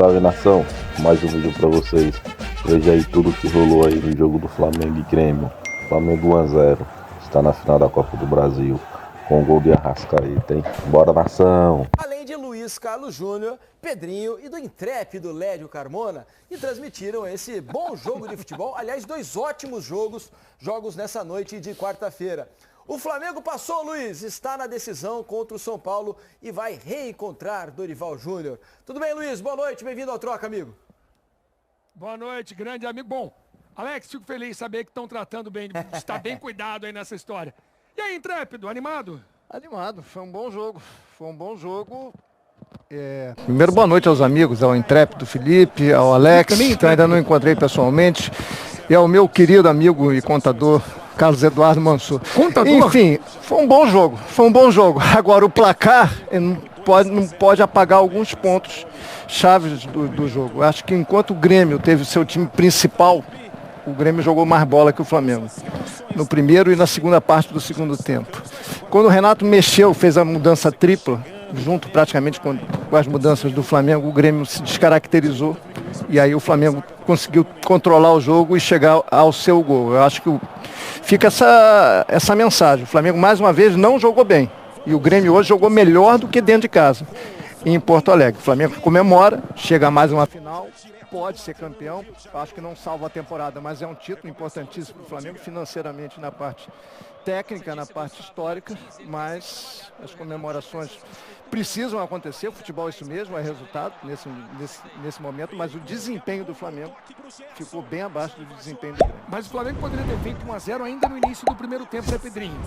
Salve nação, mais um vídeo pra vocês. Veja aí tudo que rolou aí no jogo do Flamengo e Grêmio. Flamengo 1-0, está na final da Copa do Brasil, com o gol de Arrascaeta, hein? Bora nação! Além de Luiz Carlos Júnior, Pedrinho e do intrépido Lédio Carmona, que transmitiram esse bom jogo de futebol. Aliás, dois ótimos jogos nessa noite de quarta-feira. O Flamengo passou, Luiz, está na decisão contra o São Paulo e vai reencontrar Dorival Júnior. Tudo bem, Luiz? Boa noite, bem-vindo ao Troca, amigo. Boa noite, grande amigo. Bom, Alex, fico feliz de saber que estão tratando bem, está bem cuidado aí nessa história. E aí, intrépido, animado? Animado, foi um bom jogo. Primeiro, boa noite aos amigos, ao intrépido Felipe, ao Alex, que eu ainda não encontrei pessoalmente, e ao meu querido amigo e contador, Carlos Eduardo Mansur. Contador? Enfim, foi um bom jogo. Agora, o placar não pode apagar alguns pontos chaves do jogo. Acho que enquanto o Grêmio teve o seu time principal, o Grêmio jogou mais bola que o Flamengo, no primeiro e na segunda parte do segundo tempo. Quando o Renato mexeu, fez a mudança tripla, junto praticamente com as mudanças do Flamengo, o Grêmio se descaracterizou e aí o Flamengo conseguiu controlar o jogo e chegar ao seu gol. Eu acho que fica essa mensagem. O Flamengo mais uma vez não jogou bem e o Grêmio hoje jogou melhor do que dentro de casa, em Porto Alegre. O Flamengo comemora, chega a mais uma final, pode ser campeão. Acho que não salva a temporada, mas é um título importantíssimo para o Flamengo financeiramente na parte técnica, na parte histórica, mas as comemorações precisam acontecer. O futebol é isso mesmo, é resultado nesse momento, mas o desempenho do Flamengo ficou bem abaixo do desempenho do Grêmio. Mas o Flamengo poderia ter feito 1-0 ainda no início do primeiro tempo, né, Pedrinho?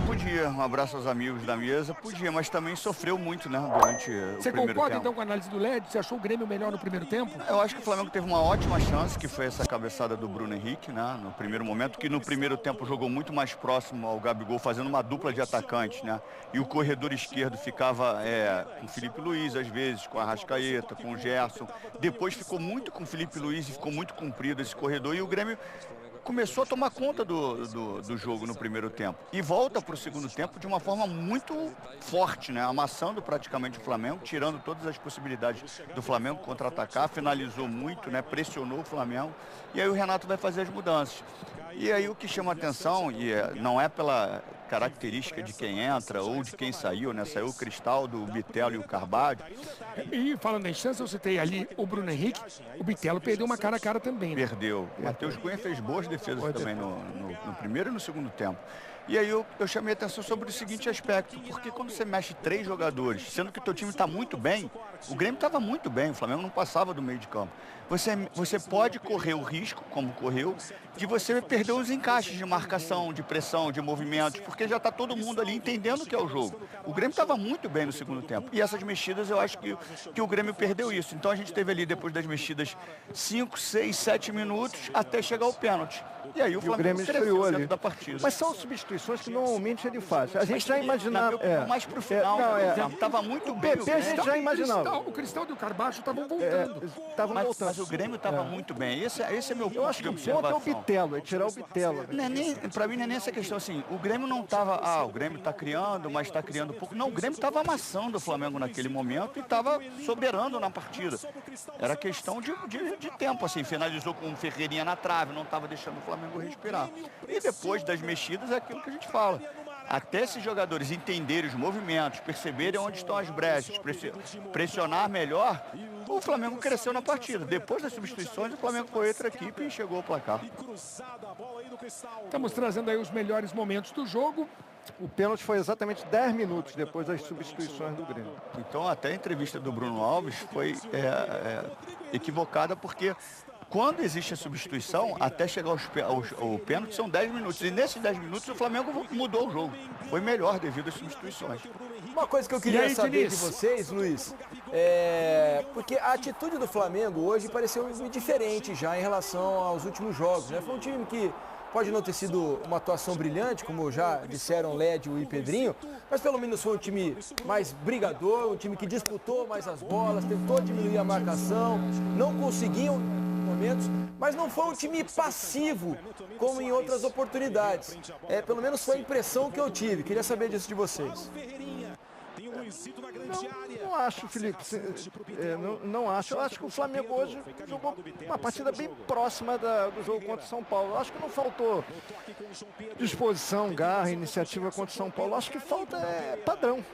Podia, um abraço aos amigos da mesa, podia, mas também sofreu muito, né, durante o primeiro tempo. Você concorda então com a análise do Lédio? Você achou o Grêmio melhor no primeiro tempo? Eu acho que o Flamengo teve uma ótima chance, que foi essa cabeçada do Bruno Henrique, né, no primeiro momento, que no primeiro tempo jogou muito mais próximo ao Gabigol, fazendo uma dupla de atacantes, né, e o corredor esquerdo ficava com o Felipe Luiz, às vezes, com a Arrascaeta, com o Gerson. Depois ficou muito com o Felipe Luiz e ficou muito comprido esse corredor, e o Grêmio começou a tomar conta do jogo no primeiro tempo. E volta para o segundo tempo de uma forma muito forte, né? Amassando praticamente o Flamengo, tirando todas as possibilidades do Flamengo contra-atacar, finalizou muito, né? Pressionou o Flamengo. E aí o Renato vai fazer as mudanças. E aí o que chama a atenção, não é pela característica de quem entra ou de quem saiu, né? Saiu o Cristaldo, o Bitelo e o Carvalho. E falando em chance, eu citei ali o Bruno Henrique, o Bitelo perdeu uma cara a cara também. Né? Perdeu. Matheus Cunha fez boas defesas também no primeiro e no segundo tempo. E aí eu chamei a atenção sobre o seguinte aspecto, porque quando você mexe 3 jogadores, sendo que o teu time está muito bem, o Grêmio estava muito bem, o Flamengo não passava do meio de campo. Você pode correr o risco, como correu, de você perder os encaixes de marcação, de pressão, de movimentos, porque já está todo mundo ali entendendo o que é o jogo. O Grêmio estava muito bem no segundo tempo. E essas mexidas, eu acho que o Grêmio perdeu isso. Então a gente teve ali, depois das mexidas, 5, 6, 7 minutos até chegar ao pênalti. E aí o Flamengo esfriou ali da partida. Mas são substituições que normalmente ele faz. A gente já imaginava. Mais pro final, estava muito bem. A gente já imaginava. O Cristaldo e o Carbacho estavam voltando. Mas o Grêmio estava muito bem. Esse é meu ponto. Eu acho que o ponto é o Bitelo, é tirar o Bitelo. Para mim não é nem essa questão assim. O Grêmio não estava, o Grêmio está criando, mas está criando pouco. Não, o Grêmio estava amassando o Flamengo naquele momento e estava soberano na partida. Era questão de tempo, assim. Finalizou com um Ferreirinha na trave, não estava deixando o Flamengo respirar. E depois das mexidas é aquilo que a gente fala. Até esses jogadores entenderem os movimentos, perceberem onde estão as brechas, pressionar melhor, o Flamengo cresceu na partida. Depois das substituições, o Flamengo foi outra equipe e chegou ao placar. Estamos trazendo aí os melhores momentos do jogo. O pênalti foi exatamente 10 minutos depois das substituições do Grêmio. Então até a entrevista do Bruno Alves foi equivocada, porque quando existe a substituição, até chegar ao pênalti, são 10 minutos. E nesses 10 minutos o Flamengo mudou o jogo. Foi melhor devido às substituições. Uma coisa que eu queria saber de vocês, Luiz, porque a atitude do Flamengo hoje pareceu diferente já em relação aos últimos jogos, né? Foi um time que pode não ter sido uma atuação brilhante, como já disseram Lédio e Pedrinho, mas pelo menos foi um time mais brigador, um time que disputou mais as bolas, tentou diminuir a marcação, não conseguiam momentos, mas não foi um time passivo, como em outras Pelo menos foi a impressão que eu tive. Queria saber disso de vocês. Não acho, Felipe. Não acho. Eu acho que o Flamengo hoje jogou uma partida bem próxima do jogo contra o São Paulo. Eu acho que não faltou disposição, garra, iniciativa contra o São Paulo. Eu acho que falta padrão.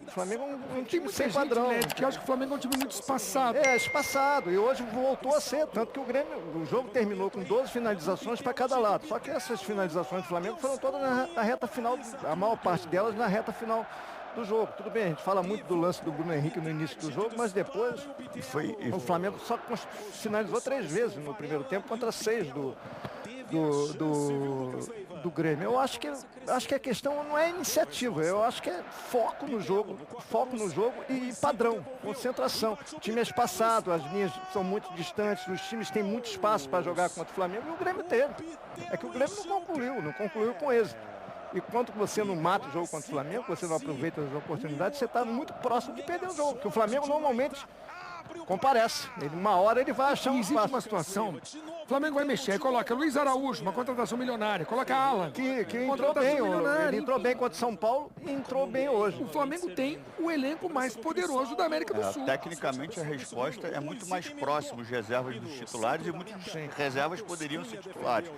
O Flamengo é um time sem padrão. Que acho que o Flamengo é um time muito espaçado. Espaçado. E hoje voltou a ser. Tanto que o jogo terminou com 12 finalizações para cada lado. Só que essas finalizações do Flamengo foram todas na reta final, a maior parte delas na reta final do jogo. Tudo bem, a gente fala muito do lance do Bruno Henrique no início do jogo, mas depois o Flamengo só finalizou 3 vezes no primeiro tempo contra 6 do Grêmio. Eu acho que a questão não é iniciativa, eu acho que é foco no jogo e padrão, concentração. O time é espaçado, as linhas são muito distantes, os times têm muito espaço para jogar contra o Flamengo e o Grêmio teve. É que o Grêmio não concluiu com êxito. E quando você não mata o jogo contra o Flamengo, você não aproveita as oportunidades, você está muito próximo de perder o jogo. Porque o Flamengo normalmente comparece. Uma hora ele vai achar um espaço. Existe uma situação, o Flamengo vai mexer, coloca Luiz Araújo, uma contratação milionária, coloca Alan. Que entrou bem, ele entrou bem contra o São Paulo e entrou bem hoje. O Flamengo tem o elenco mais poderoso da América do Sul. Tecnicamente a resposta é muito mais próxima, os reservas dos titulares, e muitos reservas poderiam ser titulares.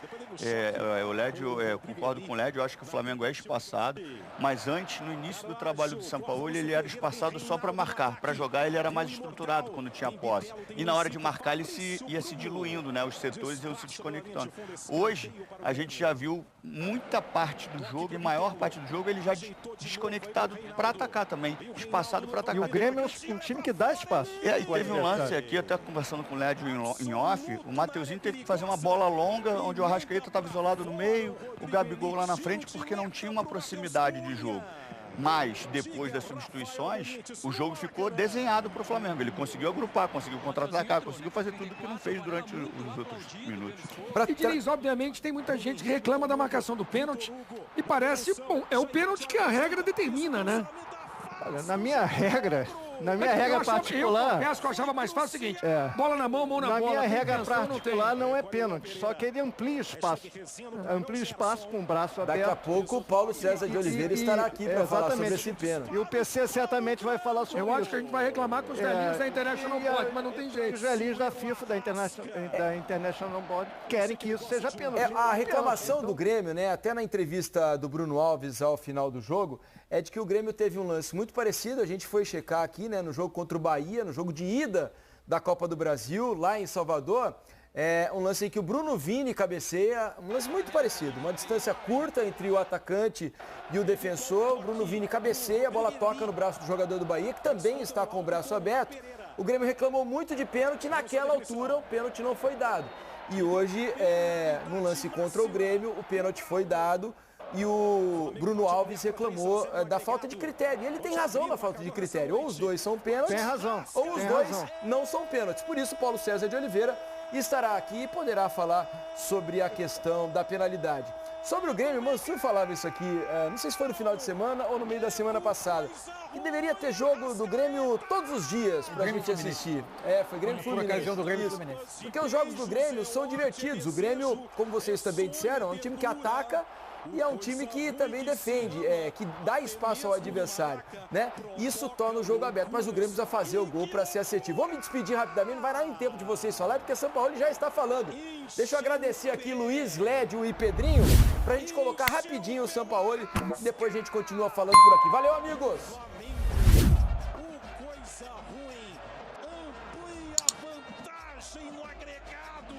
O Lédio, concordo com o Lédio, eu acho que o Flamengo é espaçado, mas antes, no início do trabalho do Sampaoli, ele era espaçado só para marcar. Para jogar ele era mais estruturado quando tinha posse. E na hora de marcar ele ia se diluindo, né? Os setores iam se desconectando. Hoje, a gente já viu muita parte do jogo, e maior parte do jogo, ele já desconectado para atacar também, espaçado para atacar. E o Grêmio é um time que dá espaço. E teve um lance aqui, até conversando com o Lédio em off, o Mateuzinho teve que fazer uma bola longa, onde o Arrascaeta estava isolado no meio, o Gabigol lá na frente, porque não tinha uma proximidade de jogo. Mas, depois das substituições, o jogo ficou desenhado para o Flamengo. Ele conseguiu agrupar, conseguiu contra-atacar, conseguiu fazer tudo que não fez durante os outros minutos. E Diniz, obviamente, tem muita gente que reclama da marcação do pênalti e parece, bom, é o pênalti que a regra determina, né? Olha, na minha regra particular... Eu confesso que eu achava mais fácil o seguinte, bola na mão na bola. Na minha regra particular não é pênalti, só que ele amplia espaço. Amplia espaço com o braço aberto. Daqui a pouco o Paulo César de Oliveira estará aqui para falar sobre esse pênalti. E o PC certamente vai falar sobre isso. Eu acho que a gente vai reclamar com os velhinhos da International Board, mas não tem jeito. Os velhinhos da FIFA, da International Board, querem que isso seja pênalti. A reclamação do Grêmio, né, até na entrevista do Bruno Alves ao final do jogo, é de que o Grêmio teve um lance muito parecido, a gente foi checar aqui, né, no jogo contra o Bahia, no jogo de ida da Copa do Brasil, lá em Salvador, um lance em que o Bruno Vini cabeceia, um lance muito parecido, uma distância curta entre o atacante e o defensor, o Bruno Vini cabeceia, a bola toca no braço do jogador do Bahia, que também está com o braço aberto. O Grêmio reclamou muito de pênalti, naquela altura o pênalti não foi dado. E hoje, no lance contra o Grêmio, o pênalti foi dado. E o Bruno Alves reclamou da falta de critério. E ele tem razão na falta de critério. Ou os dois são pênaltis, tem razão. Ou os dois não são pênaltis. Por isso, Paulo César de Oliveira estará aqui e poderá falar sobre a questão da penalidade. Sobre o Grêmio, o Mansur falava isso aqui, não sei se foi no final de semana ou no meio da semana passada, que deveria ter jogo do Grêmio todos os dias pra gente assistir. Foi Grêmio Fluminense. Por ocasião do Grêmio Fluminense. Porque os jogos do Grêmio são divertidos. O Grêmio, como vocês também disseram, é um time que ataca e é um time que também defende, que dá espaço ao adversário, né? Isso torna o jogo aberto, mas o Grêmio precisa fazer o gol para ser assertivo. Vou me despedir rapidamente, não vai dar em tempo de vocês falar, porque São Paulo já está falando. Deixa eu agradecer aqui Luiz, Lédio e Pedrinho, pra gente colocar rapidinho o São Paulo e depois a gente continua falando por aqui. Valeu, amigos! Coisa ruim, amplia vantagem no agregado.